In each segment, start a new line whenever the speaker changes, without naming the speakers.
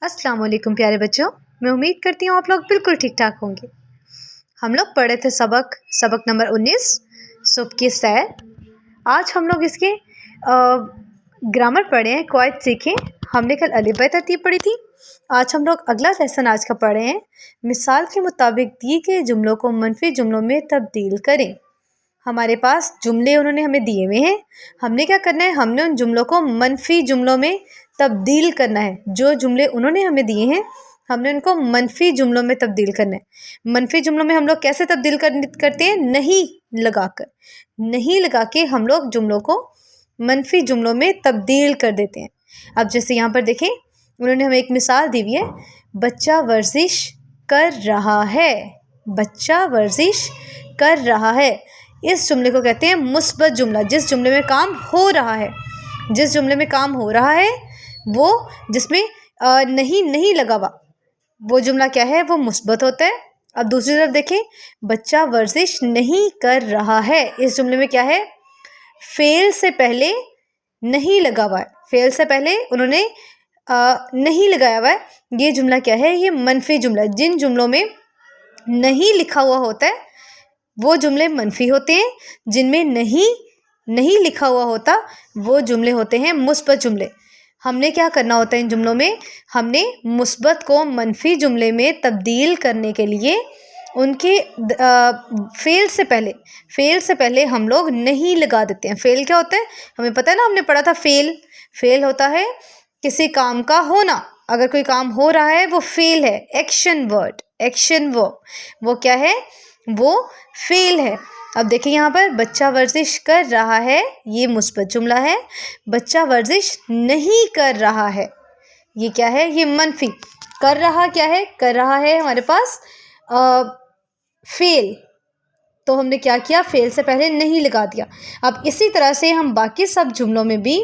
अस्सलाम वालेकुम प्यारे बच्चों, मैं उम्मीद करती हूँ आप लोग बिल्कुल ठीक ठाक होंगे। हम लोग पढ़े थे सबक नंबर 19 सुबह की सैर। आज हम लोग इसके ग्रामर पढ़े हैं, कवायद सीखे। हमने कल अलिफ ब तरतीब पढ़ी थी। आज हम लोग अगला लेसन आज का पढ़े हैं। मिसाल के मुताबिक दिए गए जुमलों को मनफी जुमलों में तब्दील करें। हमारे पास जुमले उन्होंने हमें दिए हुए हैं, हमने क्या करना है, हमने उन जुमलों को मनफी जुमलों में तब्दील करना है। जो जुमले उन्होंने हमें दिए हैं हमने उनको मनफी जुमलों में तब्दील करना है। मनफी जुमलों में हम लोग कैसे तब्दील करते हैं? नहीं लगाकर, नहीं लगा के हम लोग जुमलों को मनफी जुमलों में तब्दील कर देते हैं। अब जैसे यहाँ पर देखें, उन्होंने हमें एक मिसाल दी हुई है, बच्चा वर्जिश कर रहा है। बच्चा वर्जिश कर रहा है, इस जुमले को कहते हैं मुस्बत जुमला। जिस जुमले में काम हो रहा है, जिस जुमले में काम हो रहा है वो जिसमें नहीं लगा हुआ, वो जुमला क्या है? वो मुस्बत होता है। अब दूसरी तरफ देखें, बच्चा वर्जिश नहीं कर रहा है, इस जुमले में क्या है? फेल से पहले नहीं लगा हुआ है, फेल से पहले उन्होंने नहीं लगाया हुआ है। ये जुमला क्या है? ये मनफी जुमला है। जिन जुमलों में नहीं लिखा हुआ होता है वो जुमले मनफी होते हैं, जिनमें नहीं लिखा हुआ होता वो जुमले होते हैं मुस्बत जुमले। हमने क्या करना होता है इन जुमलों में? हमने मुस्बत को मनफी जुमले में तब्दील करने के लिए उनके फेल से पहले हम लोग नहीं लगा देते हैं। फेल क्या होता है? हमें पता है ना, हमने पढ़ा था फेल होता है किसी काम का होना। अगर कोई काम हो रहा है वो फेल है। एक्शन वर्ब वो क्या है? वो फेल है। अब देखिए यहाँ पर बच्चा वर्जिश कर रहा है, ये मुस्बत जुमला है। बच्चा वर्जिश नहीं कर रहा है, ये क्या है? ये मनफी। कर रहा क्या है? कर रहा है हमारे पास फेल, तो हमने क्या किया? फेल से पहले नहीं लगा दिया। अब इसी तरह से हम बाकी सब जुमलों में भी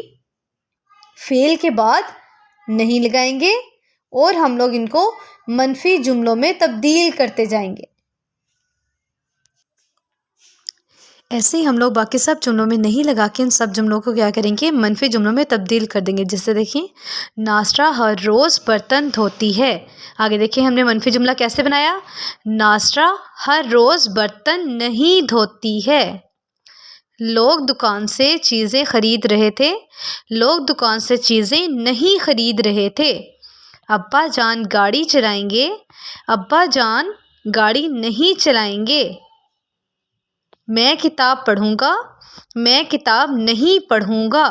फेल के बाद नहीं लगाएंगे और हम लोग इनको मनफी जुमलों में तब्दील करते जाएंगे। ऐसे ही हम लोग बाकी सब जुमलों में नहीं लगा के इन सब जुमलों को क्या करेंगे? मनफी जुमलों में तब्दील कर देंगे। जैसे देखिए, नास्रा हर रोज़ बर्तन धोती है। आगे देखिए, हमने मनफी जुमला कैसे बनाया? नास्रा हर रोज़ बर्तन नहीं धोती है। लोग दुकान से चीज़ें खरीद रहे थे, लोग दुकान से चीज़ें नहीं खरीद रहे थे। अब्बा जान गाड़ी चलाएंगे, अब्बा जान गाड़ी नहीं चलाएंगे। मैं किताब पढ़ूंगा, मैं किताब नहीं पढ़ूंगा।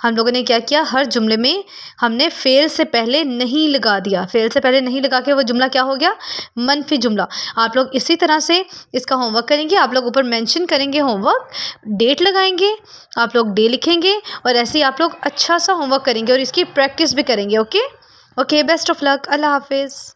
हम लोगों ने क्या किया? हर जुमले में हमने फेल से पहले नहीं लगा दिया। फेल से पहले नहीं लगा के वो जुमला क्या हो गया? मनफी जुमला। आप लोग इसी तरह से इसका होमवर्क करेंगे। आप लोग ऊपर मेंशन करेंगे होमवर्क, डेट लगाएंगे, आप लोग डे लिखेंगे और ऐसे ही आप लोग अच्छा सा होमवर्क करेंगे और इसकी प्रैक्टिस भी करेंगे। Okay, best of luck. अल्लाह हाफिज़।